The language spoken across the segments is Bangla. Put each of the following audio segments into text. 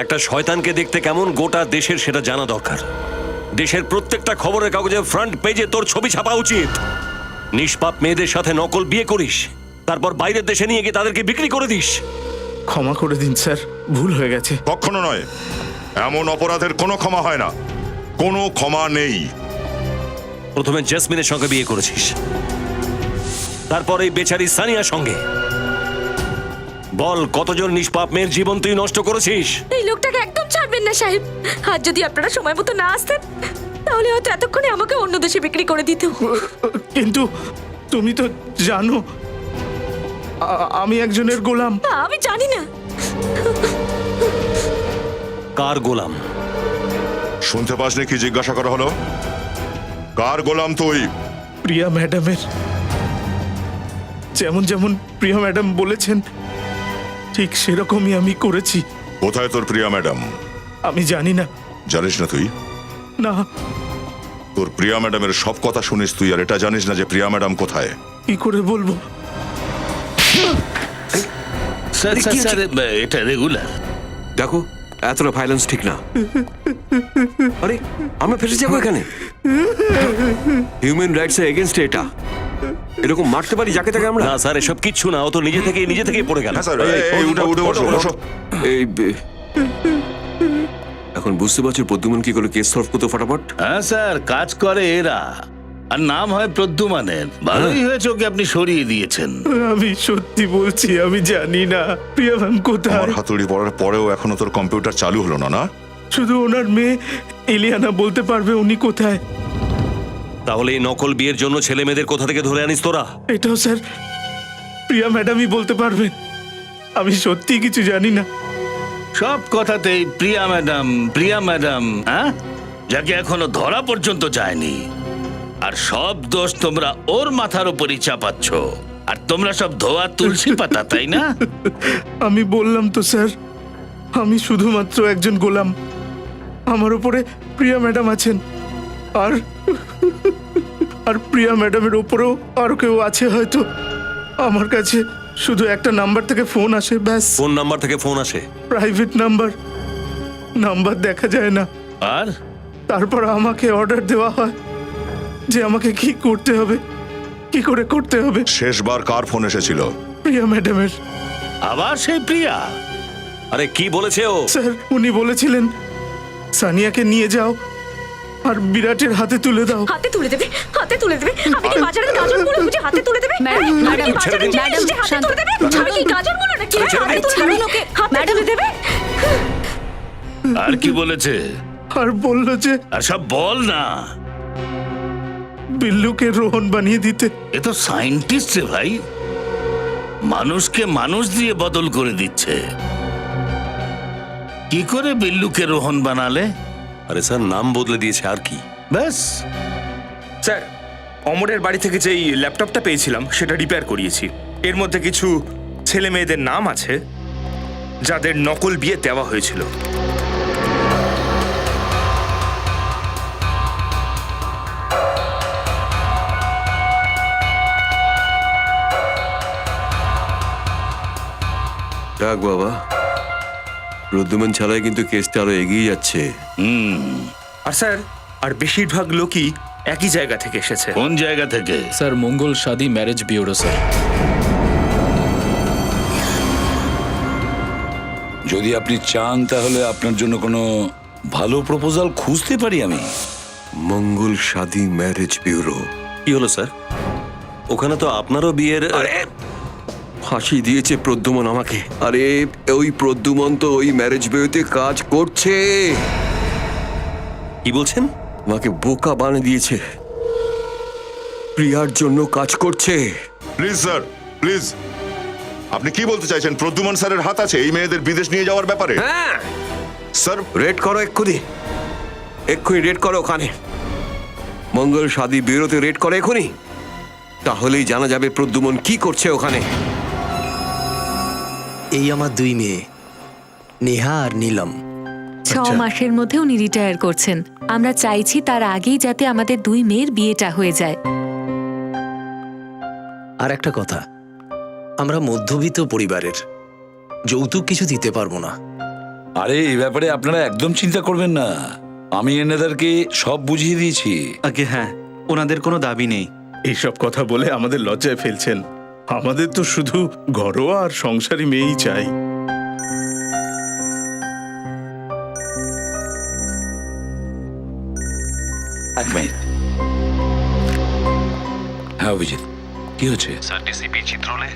একটা শয়তানকে দেখতে কেমন গোটা দেশের সেটা জানা দরকার। দেশের প্রত্যেকটা খবরের কাগজে ফ্রন্ট পেজে তোর ছবি ছাপা উচিত। নিষ্পাপ মেয়েদের সাথে নকল বিয়ে করিস, তারপর বাইরের দেশে নিয়ে গিয়ে তাদেরকে বিক্রি করে দিস। ক্ষমা করে দিন স্যার, ভুল হয়ে গেছে। কখনো নয়, এমন অপরাধের কোনো ক্ষমা হয় না, কোনো ক্ষমা নেই। প্রথমে জেসমিনের সঙ্গে বিয়ে করেছিস, তারপর এই বেচারি সানিয়ার সঙ্গে। বল, কতজন নিষ্পাপ মেয়ের জীবন তুই নষ্ট করেছিস? এই লোকটাকে একদম ছাড়বেন না সাহেব। আর যদি আপনারা সময় মতো না আসতেন, তাহলে হয়তো এতক্ষণে আমাকে অন্য দেশে বিক্রি করে দিত। কিন্তু তুমি তো জানো আমি একজনের গোলাম। আমি জানি না। কার গোলাম? শুনতে পাসনি কি জিজ্ঞাসা করা হলো? কার গোলাম তুই? প্রিয়া ম্যাডামের। যেমন যেমন প্রিয়া ম্যাডাম বলেছেন ঠিক সেরকমই আমি করেছি। কোথায় তোর প্রিয়া ম্যাডাম? আমি জানি না। জানিস না তুই? না। তোর প্রিয়া ম্যাডামের সব কথা শুনিস তুই, আর এটা জানিস না যে প্রিয়া ম্যাডাম কোথায়? কি করে বলবো? স্যার স্যার এটা রেগুলার। দেখো, এতটা ভায়োলেন্স ঠিক না। আরে আমরা ফেসে যাবো এখানে। হিউম্যান রাইটস এর এগেইনস্ট এটা। এরকম মারতে পারি যাকে তাকে আমরা? না স্যার, এসব কিচ্ছু না, ও তো নিজে থেকেই পড়ে গেল। হ্যাঁ স্যার, উঠে বসো। এই এখন বুঝতে পারছো প্রদ্যুমন কি করে কেস সলভ করতে ফটাফট? হ্যাঁ স্যার, কাজ করে এরা। আর নাম হয় প্রদ্যুমানের। ভালোই হয়েছে ওকে আপনি সরিয়ে দিয়েছেন। আমি সত্যি বলছি, আমি জানি না প্রিয়া ম্যাম কোথায়। আমার হাতুড়ি পড়ার পরেও এখনো তোর কম্পিউটার চালু হলো না? না, শুধু ওনার মেয়ে এলিয়ানা বলতে পারবে উনি কোথায়। তাহলে এই নকল বিয়ের জন্য ছেলে মেয়েদের কোথা থেকে ধরে আনিস তোরা? এটাও স্যার প্রিয়া ম্যাডামই বলতে পারবেন। আমি সত্যি কিছু জানি না। সব কথাতেই প্রিয়া ম্যাডাম, হ্যাঁ, যাকে এখনো ধরা পর্যন্ত যায়নি। আর সব দোষ তোমরা ওর মাথার উপরই চাপাচ্ছ। আর তোমরা সব ধোয়া তুলসী পাতা, তাই না? আমি বললাম তো স্যার, আমি শুধুমাত্র একজন গোলাম। আমার উপরে প্রিয়া ম্যাডাম আছেন, আর আর প্রিয়া ম্যাডামের উপরেও আরো কেউ আছে হয়তো। আমার কাছে শুধু একটা নাম্বার থেকে ফোন আসে, ব্যাস। কোন নাম্বার থেকে ফোন আসে? প্রাইভেট নাম্বার, নাম্বার দেখা যায় না। আর তারপর আমাকে অর্ডার দেওয়া হয় যে আমাকে কি করতে হবে, কি করে করতে হবে। শেষবার কার ফোন এসেছিল? প্রিয়া ম্যাডামের। আবার সেই প্রিয়া? আরে কি বলেছে ও? স্যার উনি বলেছিলেন সানিয়াকে নিয়ে যাও আর বিরাটের হাতে তুলে দাও। হাতে তুলে দেবে, হাতে তুলে দেবে। আমি কি বাজারের গাজরগুলো বুঝে হাতে তুলে দেবে? ম্যাডাম, আমি কি বাজারের জিনিস ম্যাডাম, বুঝে হাতে তুলে দেবে? আমি কি গাজরগুলো নাকি? হাতে তুলে দেবে লোকে, হাতে তুলে দেবে। আর কি বলেছে? আর বললো যে আর সব বল না। বিল্লুকে রোহন বানিয়ে দিতে। এ তো সায়েন্টিস্ট রে ভাই, মানুষকে মানুষ দিয়ে বদল করে দিচ্ছে। কি করে বিল্লুকে রোহন বানালে? আরে স্যার, নাম বদলে দিয়েছে আর কি। ব্যাস। স্যার, অমরের বাড়ি থেকে যেই ল্যাপটপটা পেয়েছিলাম সেটা রিপেয়ার করিয়েছি। এর মধ্যে কিছু ছেলে মেয়েদের নাম আছে যাদের নকল বিয়ে দেওয়া হয়েছিল। যাক বাবা, প্রদ্যুমন ছাড়াই কিন্তু কেসটা আরো এগিয়ে যাচ্ছে। আর স্যার, আর বেশিরভাগ লোকই একই জায়গা থেকে এসেছে। কোন জায়গা থেকে? স্যার মঙ্গল শাদি ম্যারেজ বিউরো স্যার। যদি আপনি চান তাহলে আপনার জন্য কোনো ভালো প্রপোজাল খুঁজতে পারি আমি। মঙ্গল শাদি ম্যারেজ ব্যুরো? কি হলো স্যার? ওখানে তো আপনারও বিয়ের। ফাঁসি দিয়েছে প্রদ্যুমন আমাকে। আরে ওই প্রদ্যুমন তো ওই ম্যারেজ বিউরোতে কাজ করছে। কি বলছেন? আমাকে বোকা বানিয়ে দিয়েছে, প্রিয়ার জন্য কাজ করছে। Please sir, please. আপনি কি বলতে চাইছেন? প্রদ্যুমন স্যারের হাত আছে এই মেয়েদের বিদেশ নিয়ে যাওয়ার ব্যাপারে? হ্যাঁ স্যার, রেড করো এক্ষুনি রেড করো ওখানে। মঙ্গল শাদি ব্যুরোতে রেড করো এক্ষুনি, তাহলেই জানা যাবে প্রদ্যুমন কি করছে ওখানে। এই আমার দুই মেয়ে, নেহা আর নীলম। 6 মাসের মধ্যে উনি রিটায়ার করছেন। আমরা চাইছি তার আগেই যাতে আমাদের 2 মেয়ের বিয়েটা হয়ে যায়। আর একটা কথা, আমরা মধ্যবিত্ত পরিবারের, যৌতুক কিছু দিতে পারবো না। আরে এই ব্যাপারে আপনারা একদম চিন্তা করবেন না, আমি এনাদেরকে সব বুঝিয়ে দিয়েছি। আগে হ্যাঁ, ওনাদের কোনো দাবি নেই। এইসব কথা বলে আমাদের লজ্জায় ফেলছেন। আমাদের তো শুধু ঘরোয়া আর সংসারী মেয়েই চাই। এক মিনিট। হ্যাঁ অভিজিৎ, কি হচ্ছে? স্যার, ডিসিপি চিত্রলে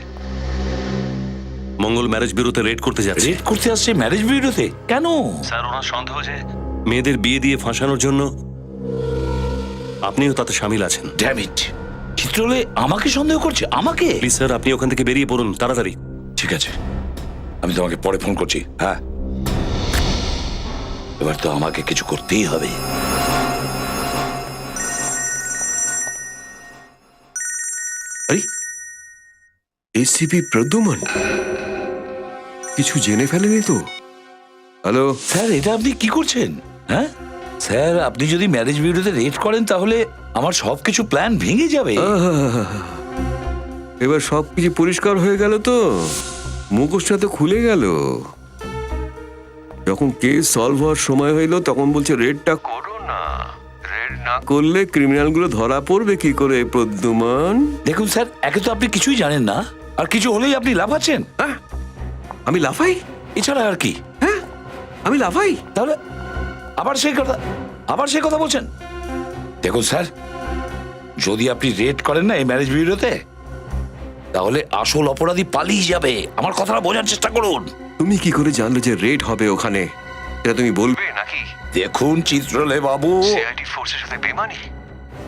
মঙ্গল ম্যারেজ ব্যুরোতে রেড করতে যাচ্ছে। রেড করতে আসছে ম্যারেজ বিউরোতে? কেন? স্যার, ওনার সন্দেহ যে মেয়েদের বিয়ে দিয়ে ফাঁসানোর জন্য আপনিও তাতে সামিল আছেন। ড্যাম ইট, চিত্রলে আমাকে সন্দেহ করছে? আমাকে? প্লিজ স্যার, আপনি ওখান থেকে বেরিয়ে পড়ুন তাড়াতাড়ি। ঠিক আছে, আমি তোমাকে পরে ফোন করছি। হ্যাঁ, এবার তো আমাকে কিছু করতেই হবে। আরে এসিপি প্রদ্যুমন কিছু জেনে ফেলেনি তো? হ্যালো স্যার, এটা আপনি কি করছেন? হ্যাঁ স্যার, আপনি যদি ম্যারেজ বিউরোতে রেড করেন তাহলে আমার সবকিছু প্ল্যান ভেঙে যাবে। এবার সবকিছু পরিষ্কার হয়ে গেল তো, মুখোশটা তো খুলে গেল। যখন কেস সলভ হওয়ার সময় হইলো তখন বলছে রেডটা করো না, রেড না করলে ক্রিমিনালগুলো ধরা পড়বে কি করে প্রদ্যুমন? দেখুন স্যার, একে তো আপনি কিছুই জানেন না, আর কিছু হলেই আপনি লাফাচ্ছেন। হ্যাঁ, আমি লাফাই? এছাড়া আর কি? হ্যাঁ, আমি লাফাই? তাহলে আবার সেই কথা বলছেন? দেখুন স্যার, যদি আপনি রেড করেন না এই ম্যারেজ বিউরোতে, তাহলে আসল অপরাধী পালিয়ে যাবে। আমার কথাটা বোঝার চেষ্টা করুন। তুমি কি করে জানলে যে রেড হবে ওখানে? এটা তুমি বলবে নাকি? দেখুন চিত্রলে বাবু, সিআইডি ফোর্সের সাথে বেমানি,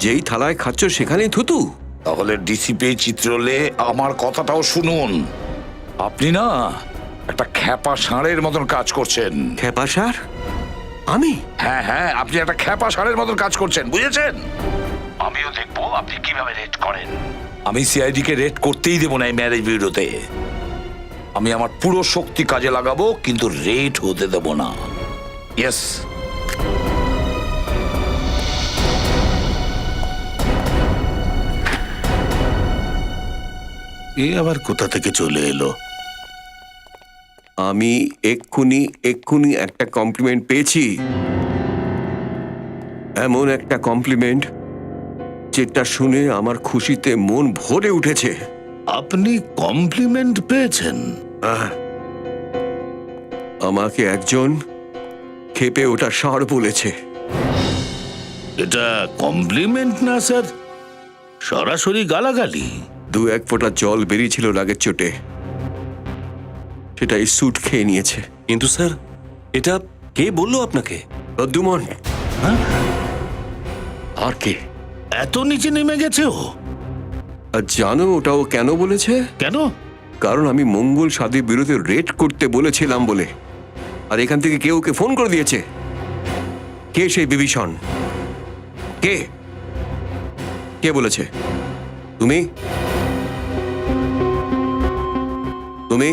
যেই থালায় খাচ্ছ সেখানেই থুতু। তাহলে ডিসিপি চিত্রলে আমার কথাটাও শুনুন। আপনি না একটা খ্যাপা ষাঁড়ের মতন কাজ করছেন। খেপা স্যার? আমি? হ্যাঁ হ্যাঁ, আপনি একটা খ্যাপা ষাঁড়ের মতন কাজ করছেন, বুঝেছেন? আমিও দেখবো আপনি কিভাবে রেড করেন। আমি সিআইডি কে রেড করতেই দেবো না এই ম্যারেজ বিউরোতে। আমি আমার পুরো শক্তি কাজে লাগাবো, কিন্তু রেড হতে দেবো না। ইয়েস। এ আবার কোথা থেকে চলে এলো? আমি এক্ষুনি একটা কমপ্লিমেন্ট পেয়েছি। এমন একটা কমপ্লিমেন্ট যেটা শুনে আমার খুশিতে মন ভরে উঠেছে। আপনি কমপ্লিমেন্ট পেয়েছেন? আমাকে একজন ক্ষেপে ওঠা ষাঁড় বলেছে। এটা কমপ্লিমেন্ট না স্যার, সরাসরি গালাগালি। দু এক ফোঁটা জল বেরিয়েছিল রাগের চোটে, সেটা এই স্যুট খেয়ে নিয়েছে। কিন্তু স্যার, এটা কে বললো আপনাকে? প্রদ্যুমন। আর কে? এত নিচে নেমে গেছে ও? আর জানো ওটা ও কেন বলেছে? কেন? কারণ আমি মঙ্গল সাদীর বিরুদ্ধে রেড করতে বলেছিলাম বলে। আর এখান থেকে কেউ ওকে ফোন করে দিয়েছে। কে সেই বিভীষণ? কে কে বলেছে? তুমি? তুমি?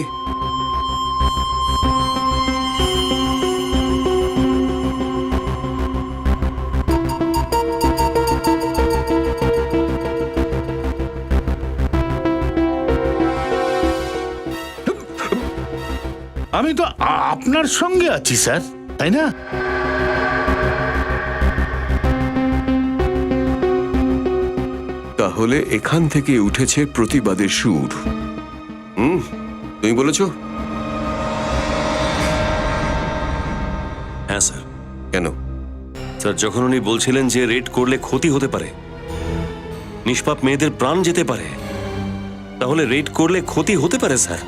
আমি তো আপনার সঙ্গে আছি স্যার, তাই না? তাহলে এখান থেকে উঠেছে প্রতিবাদের সুর। তুমি বলেছো? হ্যাঁ স্যার। কেন? স্যার, যখন উনি বলছিলেন যে রেড করলে ক্ষতি হতে পারে, নিষ্পাপ মেয়েদের প্রাণ যেতে পারে, তাহলে রেড করলে ক্ষতি হতে পারে স্যার।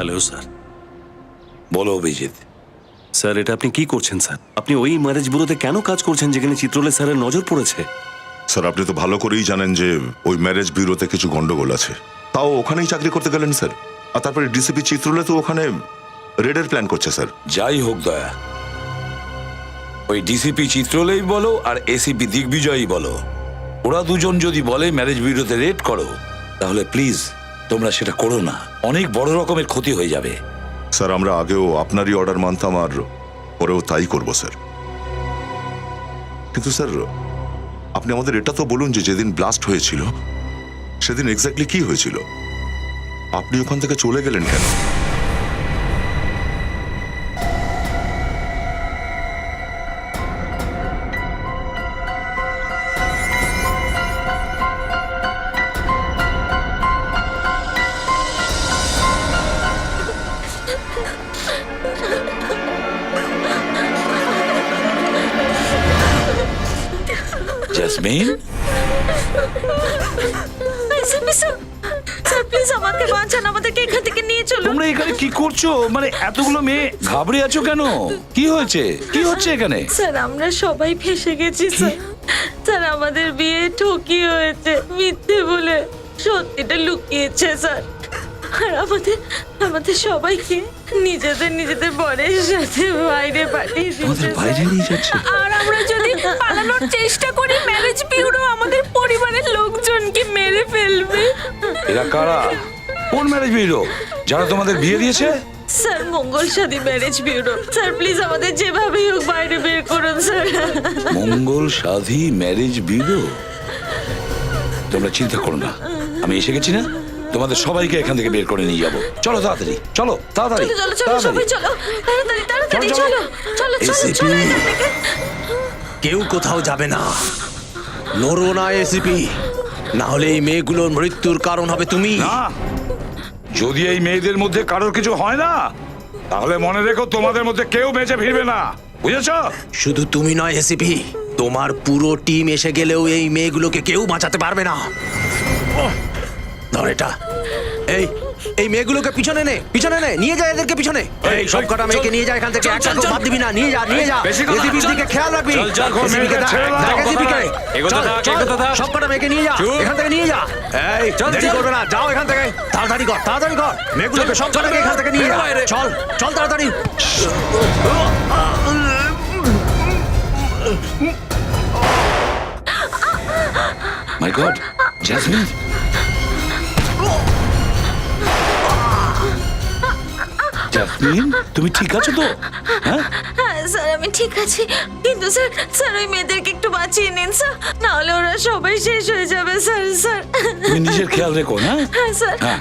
Hello sir. বলো অভিজিৎ। স্যার, এটা আপনি কি করছেন স্যার? আপনি ওই ম্যারেজ ব্যুরোতে কেন কাজ করছেন যেখানে চিত্রলে স্যারের নজর পড়েছে? স্যার, আপনি তো ভালো করেই জানেন যে ওই ম্যারেজ ব্যুরোতে কিছু গন্ডগোল আছে। তাও ওখানেই চাকরি করতে গেলেন স্যার। আর তারপরে ডিসিপি চিত্রলে তো ওখানে রেডের প্ল্যান করছে স্যার। যাই হোক দয়া, ওই ডিসিপি চিত্রলেই বলো আর এসিপি দিগ্বিজয়ই বলো, ওরা দুজন যদি বলে ম্যারেজ বিউরোতে রেড করো, তাহলে প্লিজ তোমরা সেটা করো না, অনেক বড় রকমের ক্ষতি হয়ে যাবে। স্যার আমরা আগেও আপনারই অর্ডার মানতাম আর পরেও তাই করব স্যার। কিন্তু স্যার আপনি আমাদের এটা তো বলুন যে যেদিন ব্লাস্ট হয়েছিল সেদিন এক্স্যাক্টলি কি হয়েছিল? আপনি ওখান থেকে চলে গেলেন কেন? Jasmine, ACP sir, sir please আমাকে বাঁচান, আমাদেরকে এখান থেকে নিয়ে চলুন। তোমরা এখানে কি করছো? মানে এতগুলো মেয়ে ঘাবড়ে আছো কেন? কি হয়েছে? কি হচ্ছে এখানে? স্যার আমরা সবাই ফেসে গেছি স্যার। স্যার আমাদের বিয়ে ঠকি হয়েছে, মিথ্যে বলে সত্যিটা লুকিয়েছে স্যার। আর আমাদের সবাইকে নিজেদের বরের সাথে বাইরে পাঠিয়ে দিয়েছে বাইরে নিয়ে যাচ্ছে? আর আমরা যদি পালানোর চেষ্টা করি ম্যারেজ বিউরো আমাদের পরিবারের লোকজনকে মেরে ফেলবে। এরা কারা? কোন ম্যারেজ বিউরো? যারা তোমাদের বিয়ে দিয়েছে? Sir Mangal Shadi marriage bureau. Sir please আমাদের যেভাবেই হোক বাইরে বের করুন sir. Mangal Shadi marriage bureau? তোমরা চিন্তা করো না, আমি এসে গেছি না, তোমাদের সবাইকে এখান থেকে বের করে নিয়ে যাবো। চলো তাড়াতাড়ি, চলো তাড়াতাড়ি, চলো চলো সবাই চলো, তাড়াতাড়ি চলো চলো চলো চলো এখান থেকে। কেউ কোথাও যাবে না, নড়ো না এসিপি, না হলে এই মেয়েগুলোর মৃত্যুর কারণ হবে তুমি। না, যদি এই মেয়েদের মধ্যে কারোর কিছু হয় না, তাহলে মনে রেখো তোমাদের মধ্যে কেউ বেঁচে ফিরবে না, বুঝেছো? শুধু তুমি নয় এসিপি, তোমার পুরো টিম এসে গেলেও এই মেয়েগুলোকে কেউ বাঁচাতে পারবে না। ধর এটা, এই মেয়েগুলোকে পিছনে নে, নিয়ে যা এদেরকে পিছনে। এই সব কটা মেয়েকে নিয়ে যা এখান থেকে, একটা কেউ বাদ দিবি না, নিয়ে যা। এসিপির দিকে খেয়াল রাখবি, এসিপিকে দেখ, এসিপিকে। সব কটা মেয়েকে নিয়ে যা, এখান থেকে নিয়ে যা। এই দেরি করবে না, যাও এখান থেকে, তাড়াতাড়ি কর। মেয়েগুলোকে সব কটাকে এখান থেকে নিয়ে যা, চল তাড়াতাড়ি। মাই গড, জেসমিন, জেসমিন তুমি ঠিক আছো তো? হ্যাঁ হ্যাঁ স্যার আমি ঠিক আছি, কিন্তু স্যার ওই মেয়েদেরকে একটু বাঁচিয়ে নিন স্যার, না হলে ওরা সবাই শেষ হয়ে যাবে স্যার। তুমি নিজের খেয়াল রেখো। হ্যাঁ হ্যাঁ স্যার। হ্যাঁ,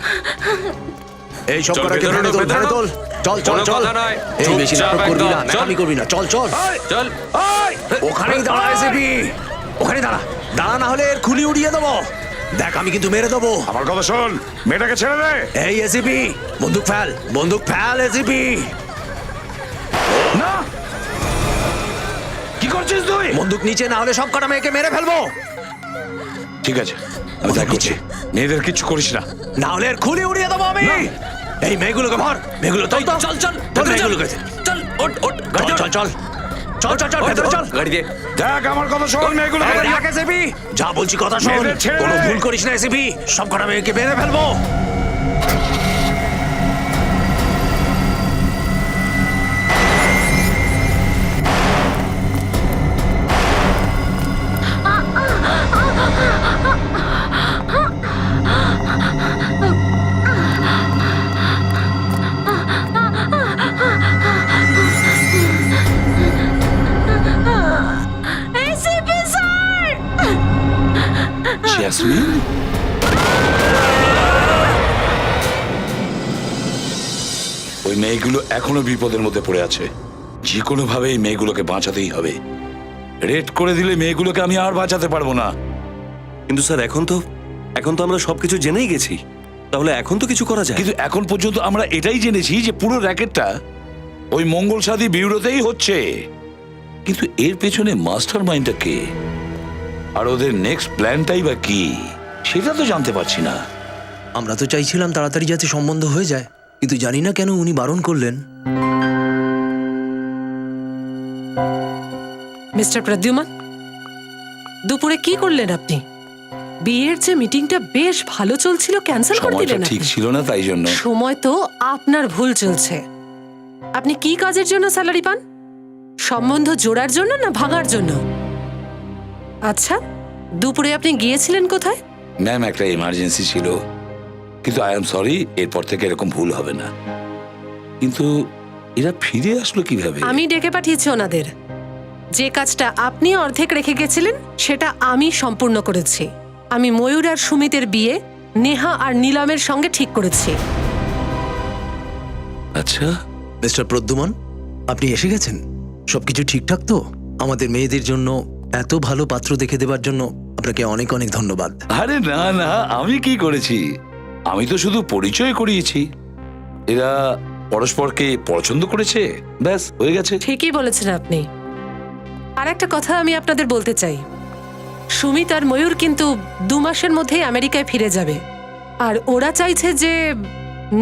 এই সব কটাকে ধরে তোল, চল। এই বেশি নাটক করবি না, নাকামি করবি না, চল। ওখানেই দাঁড়া এসিপি, ওখানে দাঁড়া, না হলে এর খুলি উড়িয়ে দেবো। দেখ আমি কিন্তু মেরে দেবো। আমার কথা শোন, মেয়েটাকে ছেড়ে দে। এই এসিপি, বন্দুক ফেল এসিপি। না, কি করছিস তুই? বন্দুক নিচে, না হলে সব কটা মেয়েকে মেরে ফেলবো। ঠিক আছে, আমি তাই করছি। মেয়েদের কিচ্ছু করিস না, না হলে এর খুলি উড়িয়ে দেবো আমি। এই মেয়েগুলোকে ভর, চল ভেতরে চল। দেখ আমার কথা শোন, মেয়েগুলো এসিপি, যা বলছি কথা শোন, মেয়েদের ছেড়ে কোনো দে। ভুল করিস না এসিপি, সব কটা মেয়েকে মেরে ফেলবো। ACP sir. জেসমিন, ওই মেয়েগুলো এখনো বিপদের মধ্যে পড়ে আছে, যে কোনো ভাবে এই মেয়েগুলোকে বাঁচাতেই হবে। রেড করে দিলে মেয়েগুলোকে আমি আর বাঁচাতে পারবো না। কিন্তু স্যার এখন তো আমরা সবকিছু জেনেই গেছি, তাহলে এখন তো কিছু করা যায়। কিন্তু এখন পর্যন্ত আমরা এটাই জেনেছি যে পুরো র্যাকেটটা ওই মঙ্গল সাদী বিউরোতেই হচ্ছে, কিন্তু এর পেছনে মাস্টার মাইন্ডটা কে, আর ওদের নেক্সট প্ল্যানটাই বা কি, সেটা তো জানতে পারছি না। আমরা তো চাইছিলাম তাড়াতাড়ি যাতে সম্বন্ধ হয়ে যায়, কিন্তু জানি না কেন উনি বারণ করলেন। মিস্টার প্রদ্যুমান, দুপুরে কি করলেন আপনি? বিয়ের যে মিটিংটা বেশ ভালো চলছিল ক্যান্সেল করে সময়টা দিলেন। ঠিক ছিল না, তাই জন্য। সময় তো আপনার ভুল চলছে। আপনি কি কাজের জন্য স্যালারি পান? সম্বন্ধ জোড়ার জন্য না ভাঙার জন্য? আচ্ছা, দুপুরে আপনি গিয়েছিলেন কোথায়? ম্যাম একটা এমার্জেন্সি ছিল, কিন্তু আই এম সরি, এরপর থেকে এরকম ভুল হবে না। কিন্তু এরা ফিরে আসলো কিভাবে? আমি ডেকে পাঠিয়েছি ওনাদের। যে কাজটা আপনি অর্ধেক রেখে গেছিলেন সেটা আমি সম্পূর্ণ করেছি। আমি ময়ূর আর সুমিতের বিয়ে নেহা আর নীলমের সঙ্গে ঠিক করেছি। আচ্ছা, মিস্টার প্রদ্যুমন, আপনি এসে গেছেন? সবকিছু ঠিকঠাক তো? আমাদের মেয়েদের জন্য এত ভালো পাত্র দেখে দেবার জন্য আপনাকে অনেক অনেক ধন্যবাদ। আরে না না, আমি কি করেছি? আমি তো শুধু পরিচয় করিয়েছি। এরা পরস্পরকে পছন্দ করেছে, ব্যাস হয়ে গেছে। ঠিকই বলেছেন আপনি। আর একটা কথা আমি আপনাদের বলতে চাই, সুমিত আর ময়ূর কিন্তু 2 মাসের মধ্যেই আমেরিকায় ফিরে যাবে। আর ওরা চাইছে যে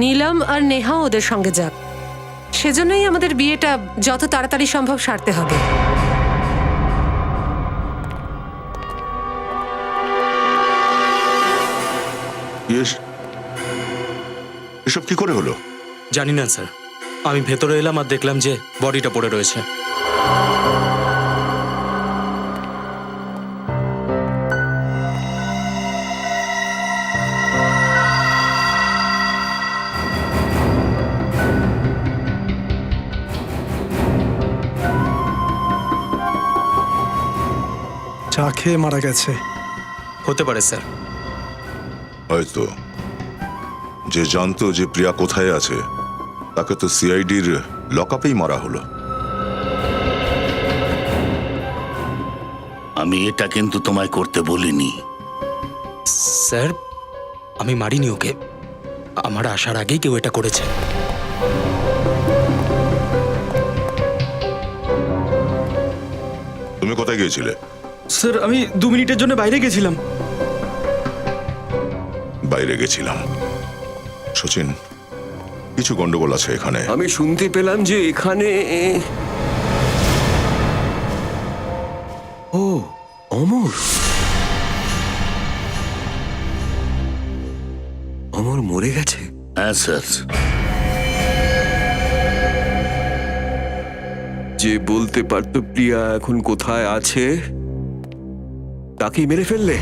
নীলম আর নেহা ওদের সঙ্গে যাক। সেজন্যই আমাদের বিয়েটা যত তাড়াতাড়ি সম্ভব সারতে হবে। এসব কি করে হলো? জানি না স্যার, আমি ভেতরে এলাম আর দেখলাম যে বডিটা পড়ে রয়েছে। চা খেয়ে মারা গেছে। হতে পারে স্যার। হয়তো। যে জানতো যে প্রিয়া কোথায় আছে তাকে তো সিআইডির লকআপেই মারা হলো। আমি এটা কিন্তু তোমায় করতে বলিনি। স্যার, আমি মারিনি ওকে। আমার আসার আগেই কেউ এটা করেছে। তুমি কোথায় গিয়েছিলে? স্যার, আমি 2 মিনিটের জন্য বাইরে গেছিলাম। বাইরে গেছিলাম। সচিন, কিছু গন্ডগোল আছে এখানে। আমি শুনতে পেলাম যে এখানে ও অমর অমর মরে গেছে। হ্যাঁ স্যার। যে বলতে পারতো প্রিয়া এখন কোথায় আছে তাকেই মেরে ফেললে।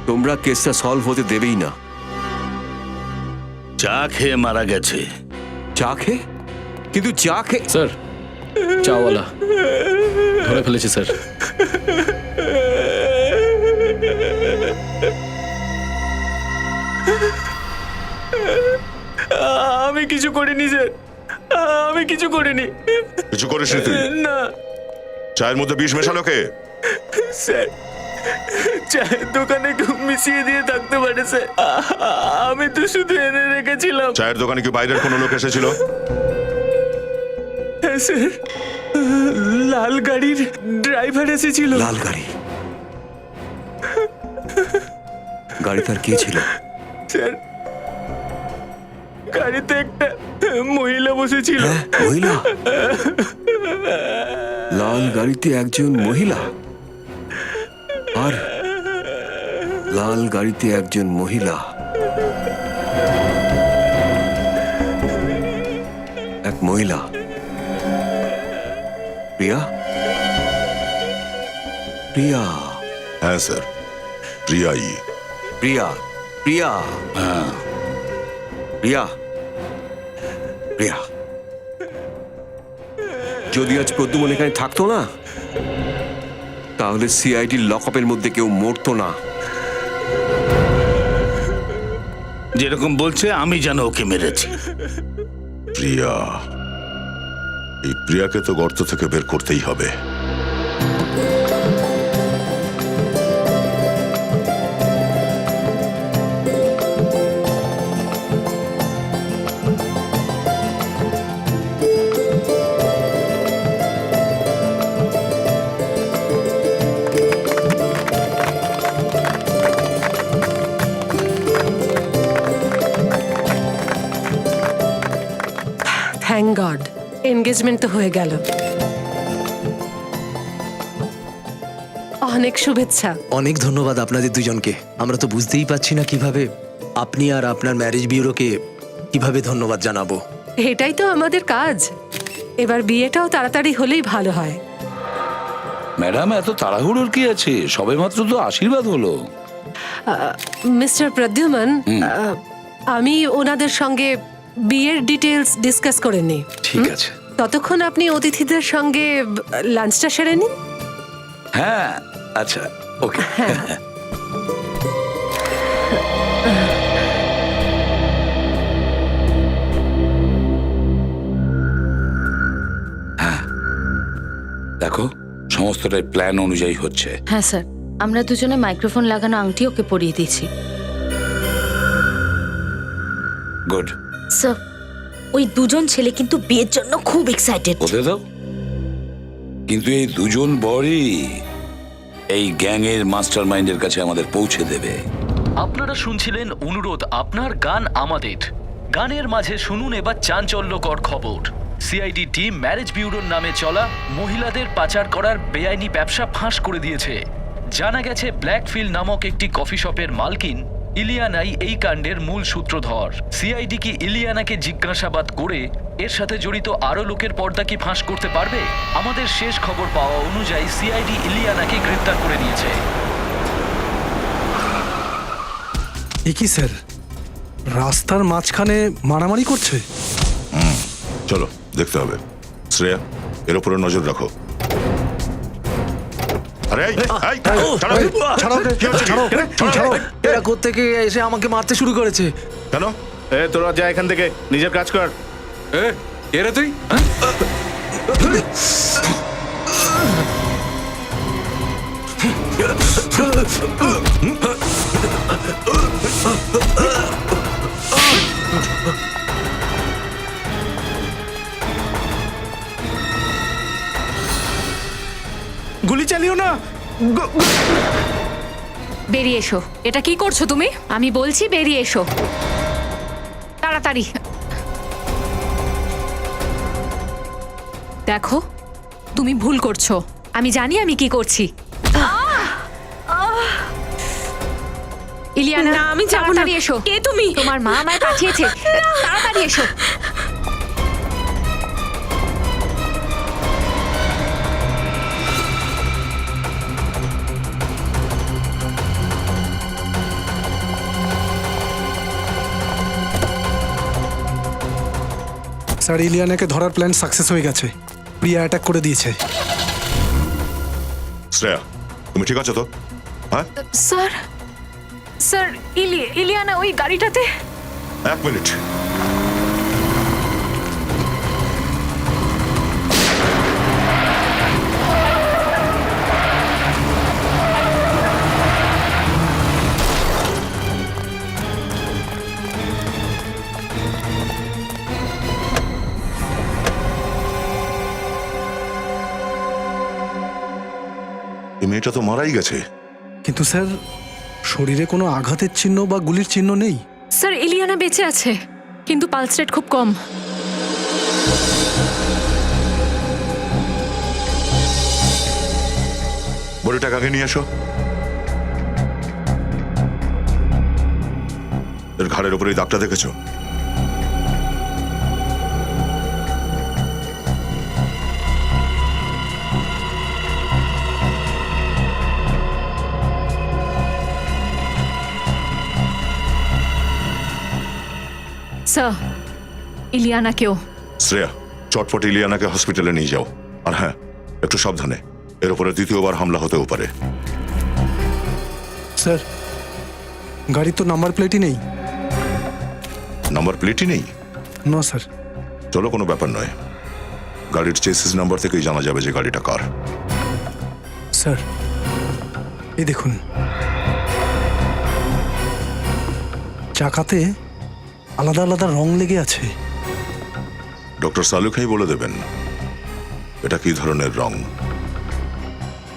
তোমরা কেসটা সলভ হতে দেবেই না। চা খেয়ে মারা গেছে। চা খেয়ে? কিন্তু চা খেয়ে স্যার, চাওয়ালা ধরে ফেলেছি স্যার। আমি কিছু করিনি স্যার, আমি কিছু করিনি। কিছু করিসনি তুই? না চায়ের মধ্যে বিষ মেশালো কে? স্যার, চায়ের দোকানে কেউ মিশিয়ে দিয়ে থাকতে পারে স্যার। আমি তো শুধু এনে রেখেছিলাম। চায়ের দোকানে কি বাইরের কোনো লোক এসেছিল? হ্যাঁ স্যার, লাল গাড়ির ড্রাইভার এসেছিল। লাল গাড়ি? গাড়ি তার কে ছিল? স্যার, গাড়িতে একটা মহিলা বসেছিল। মহিলা? লাল গাড়িতে একজন মহিলা? আর লাল গাড়িতে একজন মহিলা, এক মহিলা প্রিয়া? প্রিয়া? হ্যাঁ স্যার, প্রিয়াই। প্রিয়া? প্রিয়া? হ্যাঁ। প্রিয়া? প্রিয়া? যদি আজ প্রদ্যুমন এখানে থাকতো না তাহলে সিআইডির লকআপের মধ্যে কেউ মরতো না। যেরকম বলছে আমি যেন ওকে মেরেছি। প্রিয়া, এই প্রিয়াকে তো গর্ত থেকে বের করতেই হবে। থ্যাংক গড, এনগেজমেন্ট তো হয়ে গেল। অনেক শুভেচ্ছা। অনেক ধন্যবাদ আপনাদের দুজনকে। আমরা তো বুঝতেই পারছি না কিভাবে আপনি আর আপনার ম্যারেজ ব্যুরোকে কিভাবে ধন্যবাদ জানাবো। এটাই তো আমাদের কাজ। এবার বিয়েটাও তাড়াতাড়ি হলেই ভালো হয়। ম্যাডাম, এত তাড়াহুড়োর কি আছে? সবেমাত্র তো আশীর্বাদ হলো। মিস্টার প্রদ্যুমন, আমি ওনাদের সঙ্গে বিয়ের ডিটেলস ডিসকাস করে নিই। ঠিক আছে। ততক্ষণ আপনি অতিথিদের সঙ্গে লাঞ্চটা সেরে নিন। হ্যাঁ, আচ্ছা, ওকে। হ্যাঁ, দেখো, সমস্তটাই প্ল্যান অনুযায়ী হচ্ছে। হ্যাঁ স্যার, আমরা দুজনে মাইক্রোফোন লাগানো আংটি ওকে পরিয়ে দিয়েছি। গুড। স্যার, ওই দুজন ছেলে কিন্তু বিয়ের জন্য খুব এক্সাইটেড। হতে দাও। কিন্তু এই দুজন বরই এই গ্যাংয়ের মাস্টার মাইন্ডের কাছে আমাদের পৌঁছে দেবে। আপনারা শুনছিলেন অনুরোধ আপনার গান আমাদের। গানের মাঝে শুনুন এবার চাঞ্চল্যকর খবর। সিআইডি টিম ম্যারেজ বিউরোর নামে চলা মহিলাদের পাচার করার বেআইনি ব্যবসা ফাঁস করে দিয়েছে। জানা গেছে ব্ল্যাকফিল্ড নামক একটি কফি শপের মালকিন ইলিয়ানাই এই কাণ্ডের মূল সূত্রধর। সিআইডি কি ইলিয়ানাকে জিজ্ঞাসাবাদ করে এর সাথে জড়িত আরো লোকের পর্দা কি ফাঁস করতে পারবে? আমাদের শেষ খবর পাওয়া অনুযায়ী সিআইডি ইলিয়ানাকে গ্রেপ্তার করে নিয়েছে। কি স্যার, রাস্তার মাঝখানে মারামারি করছে? চলো দেখতে হবে। শ্রেয়া, এর উপরে নজর রাখো। আরে এই, এই, ছাড়ো। কি হচ্ছে কি? ছাড়ো। এরা কোত্থেকে এসে আমাকে মারতে শুরু করেছে। কেন? তোরা যা এখান থেকে, নিজের কাজ কর। এরা তুই গুলি চালিও না। বেরিয়ে এসো। এটা কি করছো তুমি? আমি বলছি বেরিয়ে এসো তাড়াতাড়ি। দেখো, তুমি ভুল করছো। আমি জানি আমি কি করছি। ইলিয়ানা, না, আমি যাবো না। তাড়াতাড়ি এসো। কে তুমি? তোমার মা আমায় পাঠিয়েছে। তাড়াতাড়ি এসো। স্যার, ইলিয়ানাকে ধরার প্ল্যান সাকসেস হয়ে গেছে। প্রিয়া অ্যাটাক করে দিয়েছে। শ্রেয়া, তুমি ঠিক আছো তো? হ্যাঁ, স্যার, স্যার, ইলিয়ানা ওই গাড়িটাতে। 1 মিনিট। এই মেয়েটা তো মারাই গেছে। কিন্তু স্যার, শরীরে কোনো আঘাতের চিহ্ন বা গুলির চিহ্ন নেই। স্যার, ইলিয়ানা বেঁচে আছে, কিন্তু পালস রেট খুব কম। বডিটা কাকে নিয়ে এসো। এর ঘাড়ের উপরে এই দাগটা দেখেছো? স্যার, ইলিয়ানাকেও। শ্রেয়া, চটপট ইলিয়ানাকে হসপিটালে নিয়ে যাও। আর হ্যাঁ, একটু সাবধানে। এর উপরে দ্বিতীয়বার হামলা হতেও পারে। স্যার, গাড়ির তো নাম্বার প্লেটই নেই। নাম্বার প্লেটই নেই? না স্যার। চলো, কোনো ব্যাপার নয়। গাড়ির চেসিস নাম্বার থেকেই জানা যাবে যে গাড়িটা কার। স্যার, এই দেখুন, চাকাতে আলাদা আলাদা রং লেগে আছে। ডক্টর সালুখাই বলে দেবেন এটা কি ধরনের রং।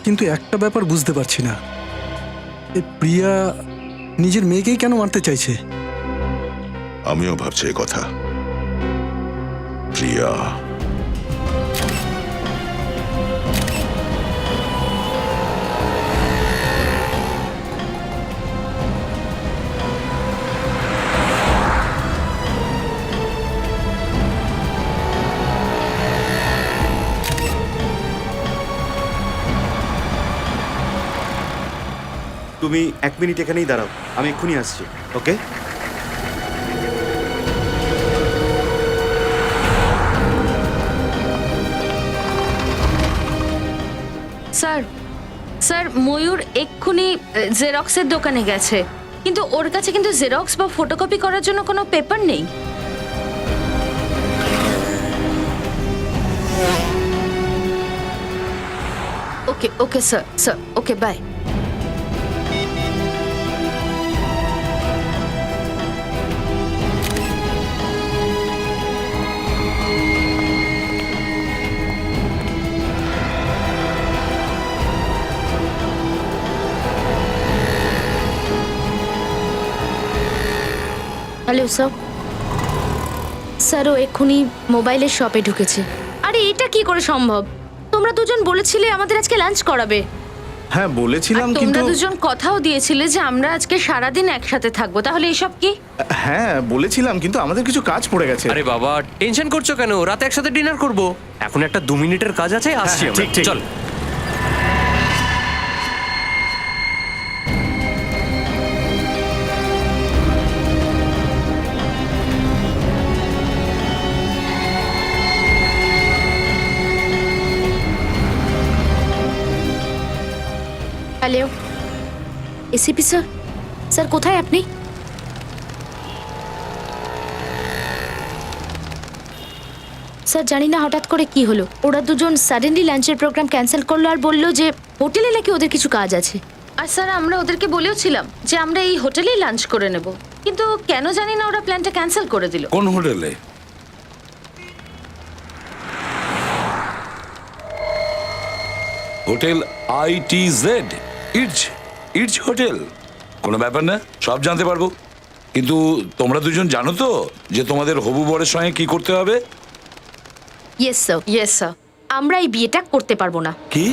কিন্তু একটা ব্যাপার বুঝতে পারছি না, এ প্রিয়া নিজের মেয়েকেই কেন মারতে চাইছে? আমিও ভাবছি এই কথা। প্রিয়া, তুমি 1 মিনিট এখানেই দাঁড়াও, আমি এক্ষুনি আসছি। ওকে? স্যার স্যার ময়ূর এক্ষুনি জেরক্সের দোকানে গেছে, কিন্তু ওর কাছে কিন্তু জেরক্স বা ফটোকপি করার জন্য কোনো পেপার নেই। Okay okay sir sir okay bye. Hello sir. Sir ও এক্ষুনি মোবাইলের শপে ঢুকেছে। আরে এটা কি করে সম্ভব? তোমরা দুজন বলেছিলে আমাদের আজকে লাঞ্চ করাবে। হ্যাঁ বলেছিলাম, আর কিন্তু তোমরা দুজন কথাও দিয়েছিলে যে আমরা আজকে সারাদিন একসাথে থাকবো। তাহলে এসব কি? হ্যাঁ বলেছিলাম, কিন্তু আমাদের কিছু কাজ পড়ে গেছে। আরে বাবা টেনশন করছো কেন? রাতে একসাথে ডিনার করব। এখন একটা 2 মিনিটের কাজ আছে, আসছি হ্যাঁ, আমরা। ঠিক, ঠিক। চল। Hello ACP sir. স্যার কোথায় আপনি? স্যার জানি না হঠাৎ করে কি হলো, ওরা দুজন সাডেনলি লাঞ্চের প্রোগ্রাম ক্যান্সেল করলো আর বললো যে হোটেলে নাকি ওদের কিছু কাজ আছে। আর স্যার আমরা ওদেরকে বলেও ছিলাম যে আমরা এই হোটেলেই লাঞ্চ করে নেব, কিন্তু কেন জানি না ওরা প্ল্যানটা ক্যান্সেল করে দিল। কোন হোটেলে? Hotel ITZ, it's hotel. কোনো ব্যাপার না, সব জানতে পারবো। কিন্তু তোমরা দুজন জানো তো যে তোমাদের হবু বরের সঙ্গে কি করতে হবে? ইয়েস স্যার আমরা এই বিয়েটা করতে পারবো না। কি?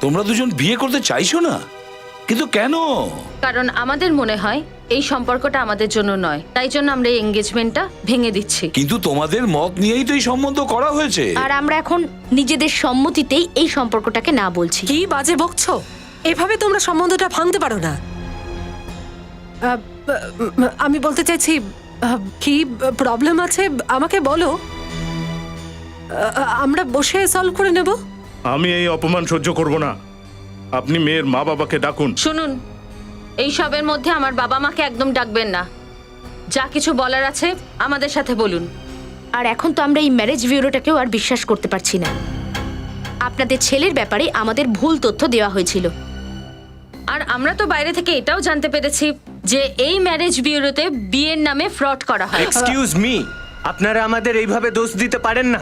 তোমরা দুজন বিয়ে করতে চাইছো না? কিন্তু কেন? কারণ আমাদের মনে হয় এই সম্পর্কটা আমাদের জন্য নয়, তাই জন্য আমরা এই এঙ্গেজমেন্টটা ভেঙে দিচ্ছি। কিন্তু তোমাদের মত নিয়েই তো এই সম্বন্ধ করা হয়েছে। আর আমরা এখন নিজেদের সম্মতিতেই এই সম্পর্কটাকে না বলছি। কি বাজে বকছো? এভাবে তোমরা সম্বন্ধটা ভাঙতে পারো না। আমি বলতে চাইছি, কি প্রবলেম আছে আমাকে বলো, আমরা বসে সলভ করে নেব। আমি এই অপমান সহ্য করব না। আপনি মেয়ের মা বাবাকে ডাকুন। শুনুন, এই সবের মধ্যে আমার বাবা মাকে একদম ডাকবেন না। যা কিছু বলার আছে আমাদের সাথে বলুন। আর এখন তো আমরা এই ম্যারেজ ব্যুরোটাকেও আর বিশ্বাস করতে পারছি না। আপনাদের ছেলের ব্যাপারে আমাদের ভুল তথ্য দেওয়া হয়েছিল, আর আমরা তো বাইরে থেকে এটাও জানতে পেরেছি যে এই ম্যারেজ ব্যুরোতে বিয়ের নামে ফ্রড করা হয়। এক্সকিউজ মি, আপনারা আমাদের এইভাবে দোষ দিতে পারেন না।